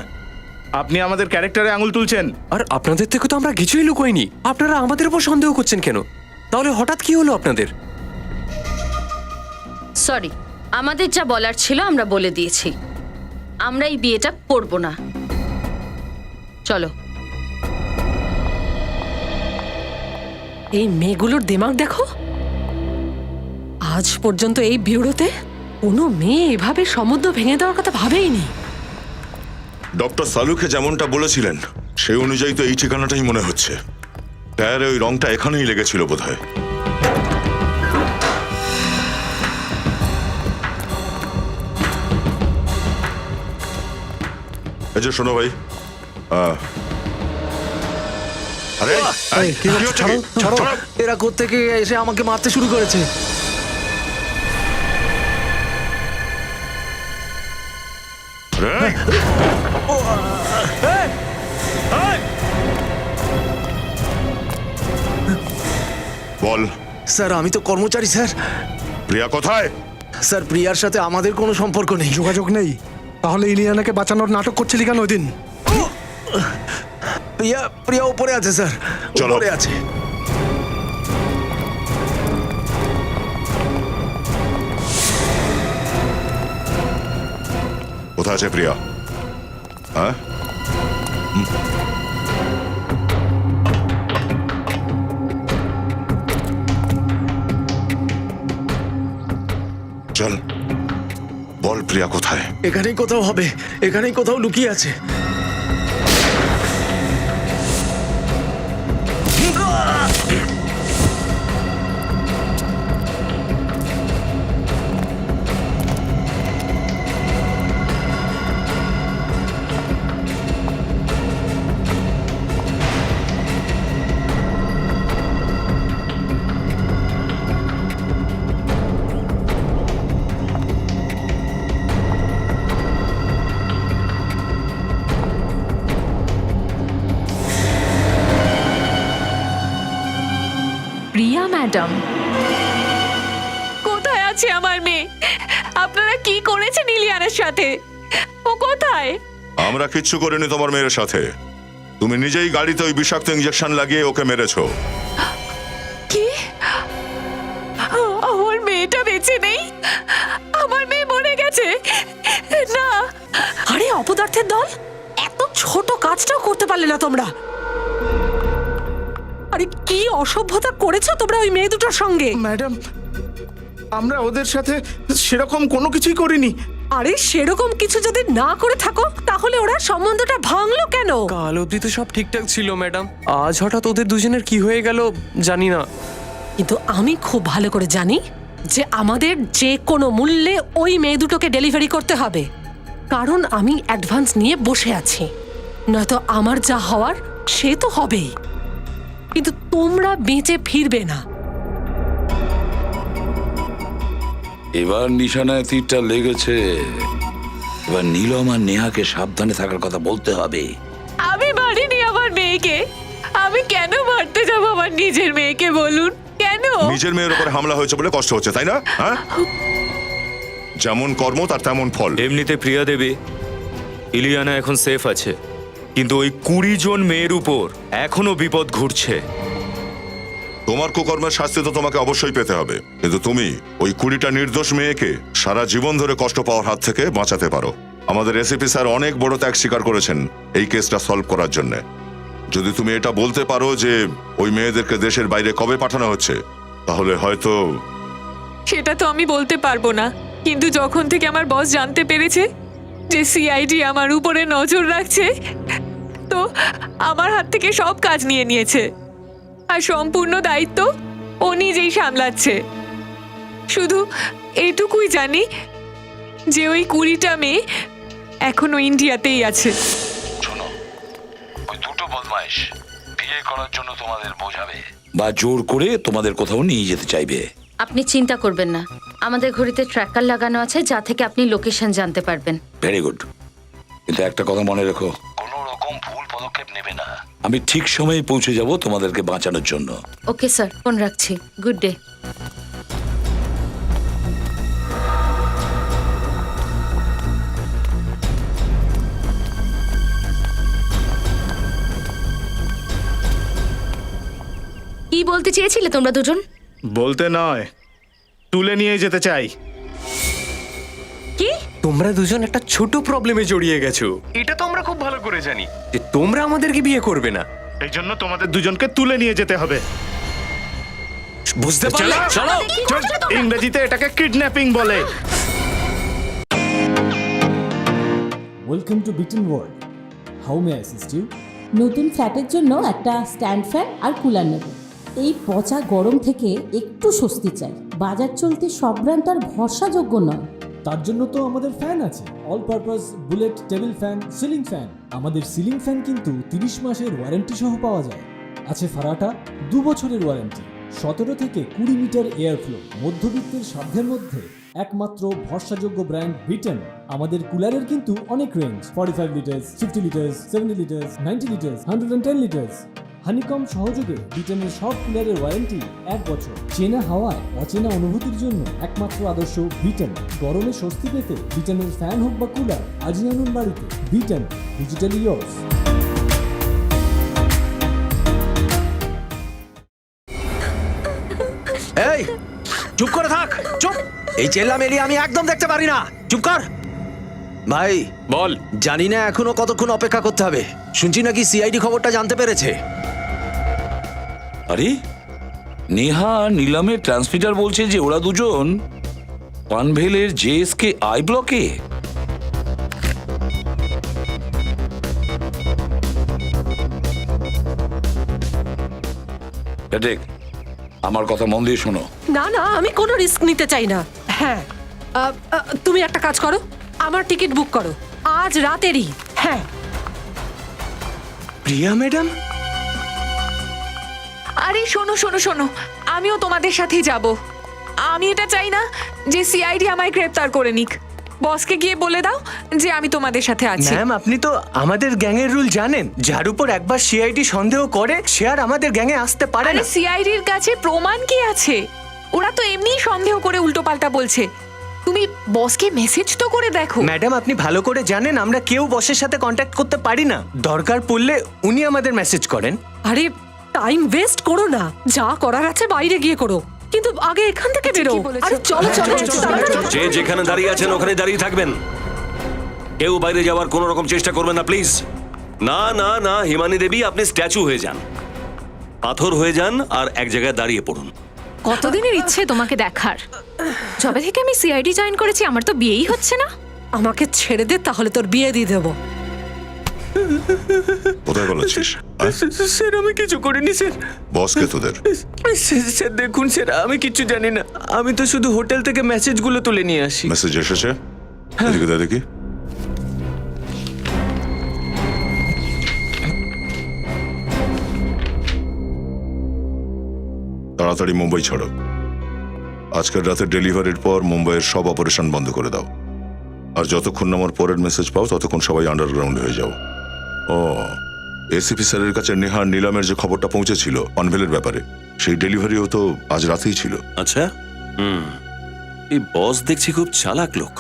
আপনি আমাদের ক্যারেক্টারে আঙুল তুলছেন। আর আপনাদের থেকে তো আমরা কিছুই লুকোইনি। আপনারা আমাদের উপর সন্দেহ করছেন কেন? তাহলে হঠাৎ কি হলো আপনাদের? সরি, আমাদের যা বলার ছিল আমরা বলে দিয়েছি। আমরা এই বিয়েটা করব না। চলো। এই মেয়েগুলোর দিমাগ দেখো, আজ পর্যন্ত এই ব্যুরোতে কোনো মেয়ে এভাবে সমুদ্র ভেঙে দেওয়ার কথা ভাবেইনি। ডক্টর সালুকে যেমনটা বলেছিলেন সেই অনুযায়ী তো এই ঠিকানাটাই মনে হচ্ছে। টায়ারে ওই রংটা এখানেই লেগেছিল বোধহয়। এই যে শোনো ভাই, আরে কি হচ্ছে কি? ছাড়ো, এরা কোত্থেকে এসে আমাকে মারতে শুরু করেছে। এই! বল স্যার আমি তো কর্মচারী স্যার। প্রিয়া কোথায়? স্যার প্রিয়ার সাথে আমাদের কোনো সম্পর্ক নেই। যোগাযোগ নেই? তাহলে ইলিয়ানাকে বাঁচানোর নাটক করছিলি কেন ওই দিন? প্রিয়া উপরে আছে স্যার, চলো। উপরে আছে। কোথায় আছে প্রিয়া? হ্যাঁ, চল বল প্রিয়া কোথায়? এখানেই কোথাও হবে, এখানেই কোথাও লুকিয়ে আছে। প্রিয়া ম্যাডাম। কোথায় আছে আমার মেয়ে? আপনারা কি করেছেন ইলিয়ানার সাথে? ও কোথায়? আমরা কিচ্ছু করিনি তোমার মেয়ের সাথে। তুমি নিজেই গাড়িতে ওই বিষাক্ত ইঞ্জেকশন লাগিয়ে ওকে মেরেছো। কি? আমার মেয়েটা বেঁচে নেই? আমার মেয়ে মরে গেছে? না। আরে অপদার্থের দল, এত ছোট কাজটাও করতে পারলে না তোমরা? আরে কি অসভ্যতা করেছো তোমরা ওই মেয়ে দুটোর সঙ্গে? ম্যাডাম, আমরা ওদের সাথে সেরকম কোনো কিছুই করিনি। আরে সেরকম কিছু যদি না করে থাকো তাহলে ওরা সম্বন্ধটা ভাঙলো কেন? কাল অবধি তো সব ঠিকঠাক ছিল ম্যাডাম, আজ হঠাৎ ওদের দুজনের কি হয়ে গেল জানি না। কিন্তু আমি খুব ভালো করে জানি যে আমাদের যে কোনো মূল্যে ওই মেয়ে দুটোকে ডেলিভারি করতে হবে, কারণ আমি অ্যাডভান্স নিয়ে বসে আছি। নয়তো আমার যা হওয়ার সে তো হবেই, কিন্তু তোমরা বেঁচে ফিরবে না। এবার নিশানায় তীরটা লেগেছে। এবার নীলম আর নেহাকে সাবধানে থাকার কথা বলতে হবে। আমি মারিনি আমার মেয়েকে। আমি কেন মারতে যাবো আমার নিজের মেয়েকে, বলুন কেন? নিজের মেয়ের উপরে হামলা হয়েছে বলে কষ্ট হচ্ছে, তাই না? হ্যাঁ, যেমন কর্ম তার তেমন ফল। এমনিতে প্রিয়া দেবী, ইলিয়ানা এখন সেফ আছে, কিন্তু ওই 20 জন মেয়ের উপর এখনো বিপদ ঘুরছে। তোমার কুকর্মের শাস্তি তো তোমাকে অবশ্যই পেতে হবে, কিন্তু তুমি ওই 20টা নির্দোষ মেয়েকে সারা জীবন ধরে কষ্ট পাওয়ার হাত থেকে বাঁচাতে পারো। আমাদের এসিপি স্যার অনেক বড় ত্যাগ স্বীকার করেছেন এই কেসটা সলভ করার জন্য। যদি তুমি এটা বলতে পারো যে ওই মেয়েদেরকে দেশের বাইরে কবে পাঠানো হচ্ছে, তাহলে হয়তো। সেটা তো আমি বলতে পারবো না, কিন্তু যখন থেকে আমার বস জানতে পেরেছে যে সিআইডি আমার উপরে নজর রাখছে, তো আমার হাত থেকে সব কাজ নিয়ে নিয়েছে, আর সম্পূর্ণ দায়িত্ব ও নিজেই সামলাচ্ছে। শুধু এটুকুই জানি যে ওই 20টা মেয়ে এখনো ইন্ডিয়াতেই আছে। শোনো, ওই দুটো বদমাইশ বিয়ে করার জন্য তোমাদের বোঝাবে বা জোর করে তোমাদের কোথাও নিয়ে যেতে চাইবে। আপনি চিন্তা করবেন না, আমাদের ঘড়িতে ট্র্যাকার লাগানো আছে যা থেকে আপনি লোকেশন জানতে পারবেন। ভেরি গুড, কিন্তু একটা কথা মনে রেখো, কোনো রকম ভুল পদক্ষেপ নেবে না। আমি ঠিক সময়ে পৌঁছে যাব তোমাদেরকে বাঁচানোর জন্য। ওকে স্যার, ফোন রাখছি। Good day. কি বলতে চেয়েছিলে তোমরা দুজন? বলতে নয়, তুলে নিয়ে যেতে চাই। কি? তোমরা দুজন একটা ছোট প্রবলেমে জড়িয়ে গেছো, এটা তো আমরা খুব ভালো করে জানি যে তোমরা আমাদেরকে বিয়ে করবে না। এই জন্য তোমাদের দুজনকে তুলে নিয়ে যেতে হবে। বুঝতে পারলে? চলো। ইংরেজিতে এটাকে কিডন্যাপিং বলে। ওয়েলকাম টু বিটেন world. How may I assist you? নতুন ফ্ল্যাটের জন্য একটা স্ট্যান্ড ফ্যান আর কুলার নেব। এই পচা গরম থেকে একটু স্বস্তি চাই। বাজার চলতে সব ব্র্যান্ড আর ভরসাযোগ্য নয়। তার জন্য তো আমাদের ফ্যান আছে, all purpose bullet table fan, ceiling fan. আমাদের সিলিং ফ্যান কিন্তু 30 মাসের ওয়ারেন্টি সহ পাওয়া যায়। আছে ফারাটা 2 বছরের ওয়ারেন্টি, 17 থেকে 20 মিটার এয়ার ফ্লো, মধ্যবিত্তের সাধ্যের মধ্যে একমাত্র ভরসাযোগ্য ব্র্যান্ড বিটেন। আমাদের কুলারের কিন্তু অনেক range, 45 litres, 50 litres, 70 litres, 90 litres, 110 litres. Honeycomb সহযোগে বিটেনের সব কুলারের ওয়ারেন্টি 1 বছর। চেনা হাওয়ায় অচেনা অনুভূতির জন্য একমাত্র আদর্শ বিটেন। গরমে স্বস্তি পেতে বিটেনের ফ্যান হোক বা কুলার আজই আনুন বাড়িতে। Beaten, digitally years. এই চুপ করে থাক, চুপ। এই চেল্লামেলি আমি একদম দেখতে পারি না, চুপ কর। ভাই বল। জানি না এখনো কতক্ষণ অপেক্ষা করতে হবে। শুনছি নাকি সিআইডি খবরটা জানতে পেরেছে। আরে নেহা আর নীলামের ট্রান্সমিটার বলছে যে ওরা দুজন পানভেলের জেএসকে আই ব্লকে। দেখ, আমার কথা মন দিয়ে শোনো। না না, আমি কোনো রিস্ক নিতে চাই না। হ্যাঁ, তুমি একটা কাজ করো, আমার টিকিট বুক করো আজ রাতেরই। হ্যাঁ। প্রিয়া ম্যাডাম? আরে শোনো শোনো শোনো, আমিও তোমাদের সাথেই যাব। আমি এটা চাই না যে সিআইডি আমায় গ্রেপ্তার করে নিক। বসকে গিয়ে বলে দাও যে আমি তোমাদের সাথে আছি। ম্যাম আপনি তো আমাদের গ্যাংয়ের রুল জানেন, যার উপর একবার সিআইডি সন্দেহ করে সে আর আমাদের গ্যাংয়ে আসতে পারে আরে না। সিআইডির কাছে প্রমাণ কি আছে? ওরা তো এমনিই সন্দেহ করে উল্টোপাল্টা বলছে। তুমি বসকে মেসেজ তো করে দেখো। ম্যাডাম আপনি ভালো করে জানেন আমরা কেউ বসের সাথে কন্ট্যাক্ট করতে পারি না, দরকার পড়লে উনি আমাদের মেসেজ করেন। আরে টাইম ওয়েস্ট করো না, যা করার আছে বাইরে গিয়ে করো, কিন্তু আগে এখান থেকে বেরো। আরে চলো চলো চলো। যে যেখানে দাঁড়িয়ে আছেন ওখানে দাঁড়িয়ে থাকবেন, কেউ বাইরে যাওয়ার কোনো রকম চেষ্টা করবেন না প্লিজ। না না না হিমানি দেবী, আপনি স্ট্যাচু হয়ে যান, পাথর হয়ে যান আর এক জায়গায় দাঁড়িয়ে পড়ুন। কতদিনের ইচ্ছে তোমাকে দেখার। যবে থেকে আমি সিআইডি জয়েন করেছি আমার তো বিয়েই হচ্ছে না। আমাকে ছেড়ে দে, তাহলে তোর বিয়ে দিয়ে দেবো। কোথায় বলেছিস? স্যার আমি কিছু করিনি স্যার। বসকে তোদের? স্যার দেখুন স্যার আমি কিচ্ছু জানি না, আমি তো শুধু হোটেল থেকে মেসেজগুলো তুলে নিয়ে আসি। মেসেজ এসেছে? এদিকে দে দেখি। তাড়াতাড়ি মুম্বাই ছাড়ো। আজকের রাতে ডেলিভারির পর মুম্বাইয়ের সব অপারেশন বন্ধ করে দাও। আর যতক্ষণ না আমার পরের মেসেজ পাও ততক্ষণ সবাই আন্ডারগ্রাউন্ড হয়ে যাও। ও এসিপি স্যারের কাছে নেহার নিলামের যে খবরটা পৌঁছেছিল অনভেলের ব্যাপারে, সেই ডেলিভারিও তো আজ রাতেই ছিল। আচ্ছা, এই বস দেখছি খুব চালাক লোক।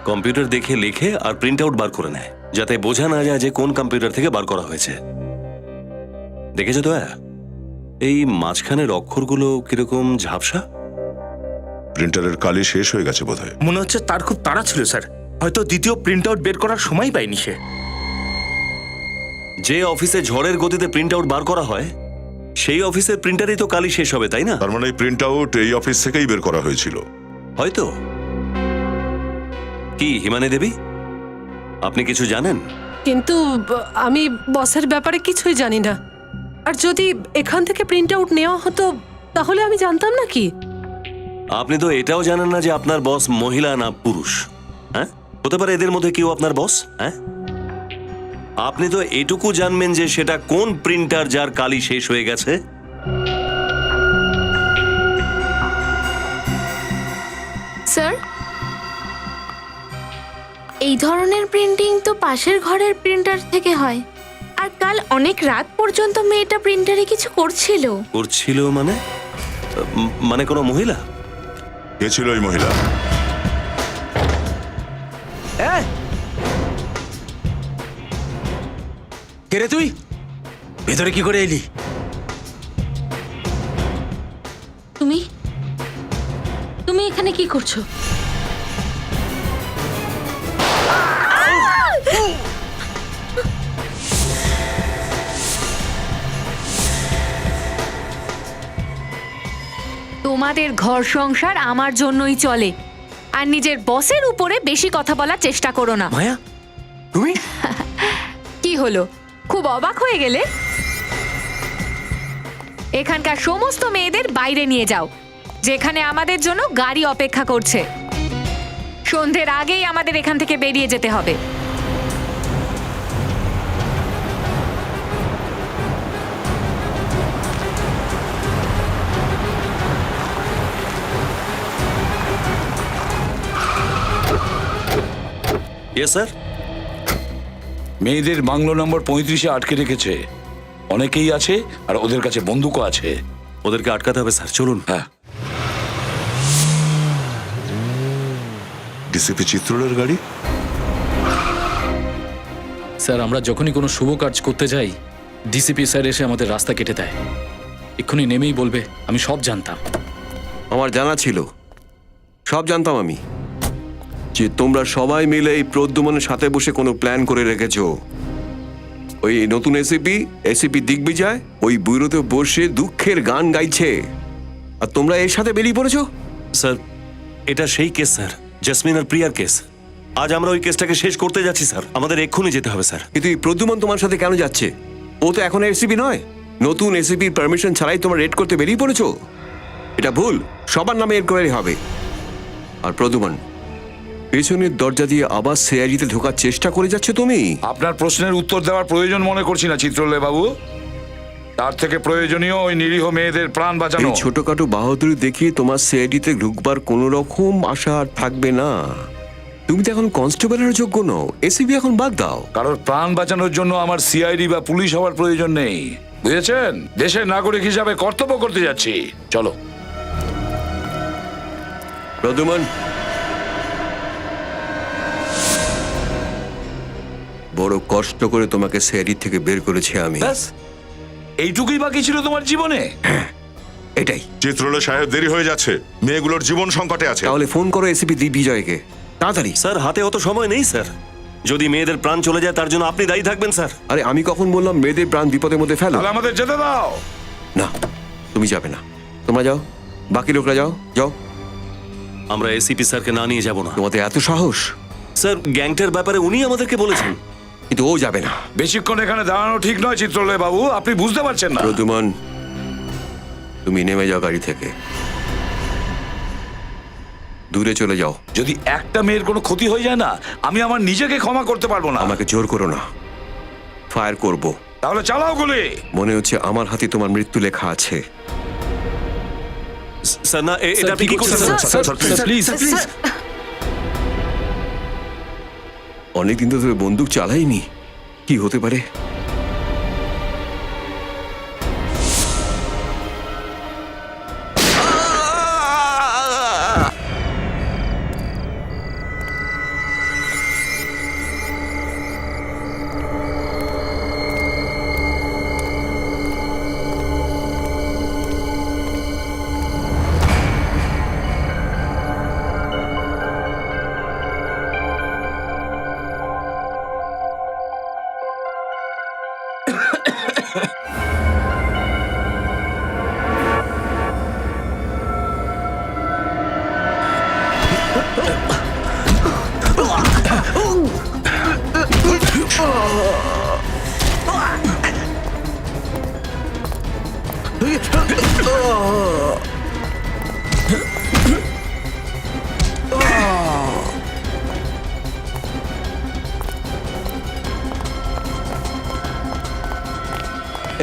কম্পিউটার দেখে লিখে আর প্রিন্ট আউট বার করে নেয়, যাতে বোঝা না যায় যে কোন কম্পিউটার থেকে বার করা হয়েছে। দেখেছো তো এই মাঝখানের অক্ষরগুলো কিরকম ঝাপসা? প্রিন্টারের কালি শেষ হয়ে গেছে বোধহয়। মনে হচ্ছে তার খুব তাড়া ছিল স্যার, হয়তো দ্বিতীয় প্রিন্ট আউট বের করার সময় পায়নি সে। যে অফিসে ঝড়ের গতিতে প্রিন্ট আউট বার করা হয় সেই অফিসের প্রিন্টারই তো কালি শেষ হবে, তাই না? তার মানে এই প্রিন্ট আউট এই অফিস থেকেই বের করা হয়েছিল। হয়তো। কি হিমানি দেবী, আপনি কিছু জানেন? কিন্তু আমি বসের ব্যাপারে কিছুই জানি না। আর যদি এখান থেকে প্রিন্ট আউট নেওয়া হতো তাহলে আমি জানতাম না কি। আপনি তো এটাও জানেন না যে আপনার বস মহিলা না পুরুষ। হ্যাঁ, হতে পারে এদের মধ্যে কেউ আপনার বস। হ্যাঁ, আপনি তো এটুকু জানবেন যে সেটা কোন প্রিন্টার যার কালি শেষ হয়ে গেছে। স্যার, এই ধরনের প্রিন্টিং তো পাশের ঘরের প্রিন্টার থেকে হয়, আর কাল অনেক রাত পর্যন্ত মেয়েটা প্রিন্টারে কিছু করছিল। করছিল মানে? মানে কোনো মহিলা? কে ছিল ওই মহিলা? কে রে তুই? ভেতরে কি করে এলি? তুমি তুমি এখানে কি করছো? তোমাদের ঘর সংসার আমার জন্যই চলে, আর নিজের বসের উপরে বেশি কথা বলার চেষ্টা করো না। মায়া তুমি? কি হলো, খুব অবাক হয়ে গেলে? এখানকার সমস্ত মেয়েদের বাইরে নিয়ে যাও, যেখানে আমাদের জন্য গাড়ি অপেক্ষা করছে। সন্ধ্যের আগেই আমাদের এখান থেকে বেরিয়ে যেতে হবে। Yes sir. মেয়েদের বাংলো নম্বর 35-এ আটকে রেখেছে। অনেকেই আছে আর ওদের কাছে বন্দুকও আছে। ওদেরকে আটকাতে হবে স্যার, চলুন। হ্যাঁ, ডিসিপি চিত্রলের গাড়ি? স্যার আমরা যখনই কোনো শুভ কাজ করতে যাই ডিসিপি স্যার এসে আমাদের রাস্তা কেটে দেয়। এক্ষুনি নেমেই বলবে আমি সব জানতাম। আমার জানা ছিল, সব জানতাম আমি, যে তোমরা সবাই মিলে এই প্রদ্যুম্নের সাথে বসে কোনো প্ল্যান করে রেখেছো। ওই নতুন এসিপি দিগ্বিজয় ওই ব্যুরোতে বসে দুঃখের গান গাইছে, আর তোমরা এর সাথে বেরিয়ে পড়েছো। স্যার, এটা সেই কেস স্যার, জেসমিন আর প্রিয়ার কেস। আজ আমরা ওই কেসটাকে শেষ করতে যাচ্ছি স্যার, আমাদের এক্ষুনি যেতে হবে স্যার। কিন্তু এই প্রদ্যুম্ন তোমার সাথে কেন যাচ্ছে? ও তো এখন এসিপি নয়। নতুন এসিপির পারমিশন ছাড়াই তোমরা রেড করতে বেরিয়ে পড়েছো। এটা ভুল, সবার নামে এনকোয়ারি হবে। আর প্রদ্যুম্ন, পেছনের দরজা দিয়ে আবার সিআইডিতে ঢোকার চেষ্টা করে যাচ্ছে তুমি। আপনার প্রশ্নের উত্তর দেওয়ার প্রয়োজন মনে করছি না চিত্রলে বাবু। তার থেকে প্রয়োজনীয় ওই নিরীহ মেয়েদের প্রাণ বাঁচানো। এই ছোটখাটো বাহাদুরি দেখিয়ে তোমার সিআইডিতে ঢুকবার কোনো রকম আশা আর থাকবে না। তুমি তো এখন কনস্টেবলের যোগ্য নও, এসিপি এখন বাদ দাও। কারোর প্রাণ বাঁচানোর জন্য আমার সিআইডি বা পুলিশ হওয়ার প্রয়োজন নেই, বুঝেছেন? দেশের নাগরিক হিসাবে কর্তব্য করতে যাচ্ছি। চলো। প্রদ্যুমন, বড় কষ্ট করে তোমাকে সিআইডি থেকে বের করেছি আমি। ব্যাস এইটুকুই বাকি ছিল তোমার জীবনে? এটাই। চিত্রলে সাহেব, দেরি হয়ে যাচ্ছে, মেয়েগুলোর জীবন সংকটে আছে। তাহলে ফোন করো এসিপি দিগ্বিজয়কে তাড়াতাড়ি। স্যার, হাতে অত সময় নেই স্যার। যদি মেয়েদের প্রাণ চলে যায় তার জন্য আপনি দায়ী থাকবেন স্যার? আরে আমি কখন বললাম মেয়েদের প্রাণ বিপদের মধ্যে ফেলো? তাহলে আমাদের যেতে দাও। না, তুমি যাবে না। তোমরা যাও, বাকি লোকরা যাও। যাও। আমরা এসিপি স্যারকে না নিয়ে যাব না। তোমাদের এত সাহস? স্যার, গ্যাংটার ব্যাপারে উনি আমাদেরকে বলেছেন। কিন্তু ও যাবে না। বেশিক্ষণ এখানে দাঁড়ানো ঠিক নয় চিত্রলয় বাবু, আপনি বুঝতে পারছেন না। প্রদ্যুমন, তুমি নেমে যাও গাড়ি থেকে, দূরে চলে যাও। যদি একটা মেয়ের কোনো ক্ষতি হয়ে যায় না, আমি আমার নিজেকে ক্ষমা করতে পারবো না। আমাকে জোর করো না, ফায়ার করব। তাহলে চালাও গুলি। মনে হচ্ছে আমার হাতে তোমার মৃত্যু লেখা আছে। স্যার, না, এটা আপনি কি করছেন স্যার? প্লিজ অনেকদিন তো ধরে বন্দুক চালাইনি, কি হতে পারে?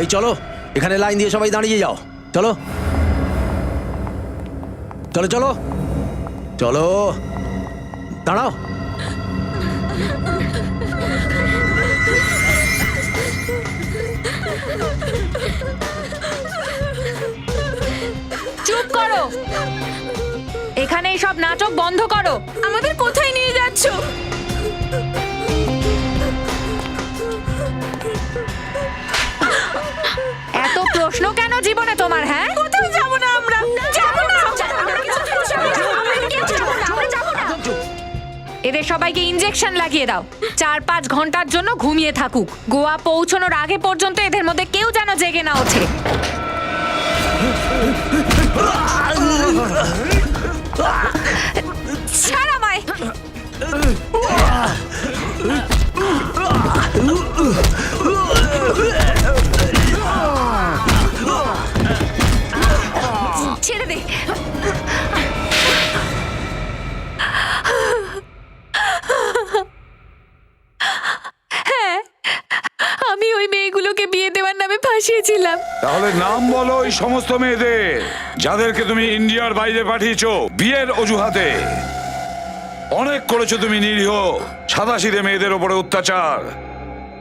এই চলো, এখানে লাইন দিয়ে সবাই দাঁড়িয়ে যাও। চলো চলো চলো চলো, দাঁড়াও। চুপ করো, এখানে সব নাটক বন্ধ করো। আমাদের কোথায় নিয়ে যাচ্ছ? এত প্রশ্ন কেন জীবনে তোমার? হ্যাঁ, কোথায় যাবো না আমরা? যাবো না। এদের সবাইকে ইনজেকশন লাগিয়ে দাও, 4-5 ঘন্টার জন্য ঘুমিয়ে থাকুক। গোয়া পৌঁছানোর আগে পর্যন্ত এদের মধ্যে কেউ যেন জেগে না ওঠে। ছাড় আমায়। ছেড়ে দে। হ্যাঁ, আমি ওই মেয়েগুলোকে বিয়ে দেওয়ার নামে ফাঁসিয়েছিলাম। তাহলে নাম বলো ওই সমস্ত মেয়েদের যাদেরকে তুমি ইন্ডিয়ার বাইরে পাঠিয়েছো বিয়ের অজুহাতে। অনেক করেছো তুমি নিরীহ সাদাসিধে মেয়েদের ওপরে অত্যাচার।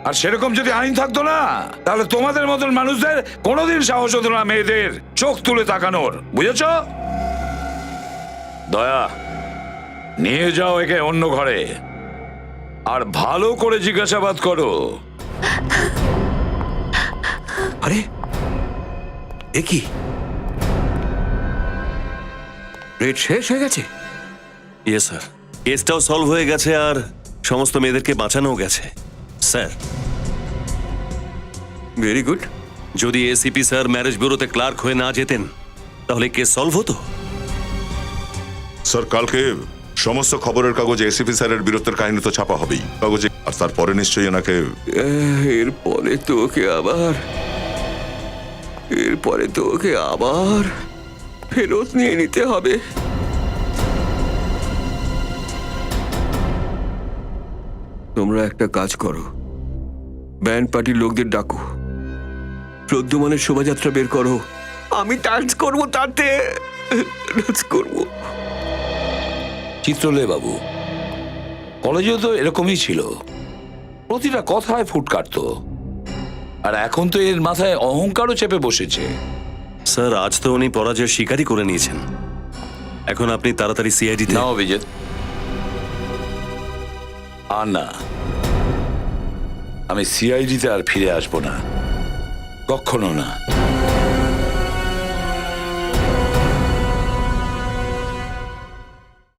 আর সেরকম যদি আইন থাকতো না, তাহলে তোমাদের মতন মানুষদের কোনোদিন সাহস হতো না মেয়েদের চোখ তুলে তাকানোর, বুঝেছ? দয়া, নিয়ে যাও একে অন্য ঘরে, আর ভালো করে জিজ্ঞাসাবাদ করো। আরে এ কি, রেড শেষ হয়ে গেছে? ইয়েস স্যার, কেসটাও সলভ হয়ে গেছে আর সমস্ত মেয়েদেরকে বাঁচানোও গেছে স্যার। Very good. যদি এসিপি স্যার ম্যারেজ ব্যুরোতে ক্লার্ক হয়ে না যেতেন তাহলে কেস সলভ হতো। স্যার, কালকে সমস্ত খবরের কাগজে এসিপি স্যারের বীরত্বের কাহিনী তো ছাপা হবেই কাগজে, আর তারপরে নিশ্চয়ই ওনাকে এরপরে তো ওকে আবার ফেরত নিয়ে নিতে হবে। তোমরা একটা কাজ করো, ব্যান্ড পার্টির লোকদের ডাকো, প্রদ্যুমনের শোভাযাত্রা বের করো। আমি ডান্স করবো, তাতে ডান্স করবো। চিত্রলে বাবু, কলেজেও তো এরকমই ছিল, প্রতিটা কথায় ফুট কাটতো। আর এখন তো এর মাথায় অহংকারও চেপে বসেছে। স্যার আজ তো উনি পরাজয়ের স্বীকারই করে নিয়েছেন। এখন আপনি তাড়াতাড়ি সিআইডি না অভিজিৎ, আর না, আমি সিআইডিতে আর ফিরে আসবো না, কখনো না।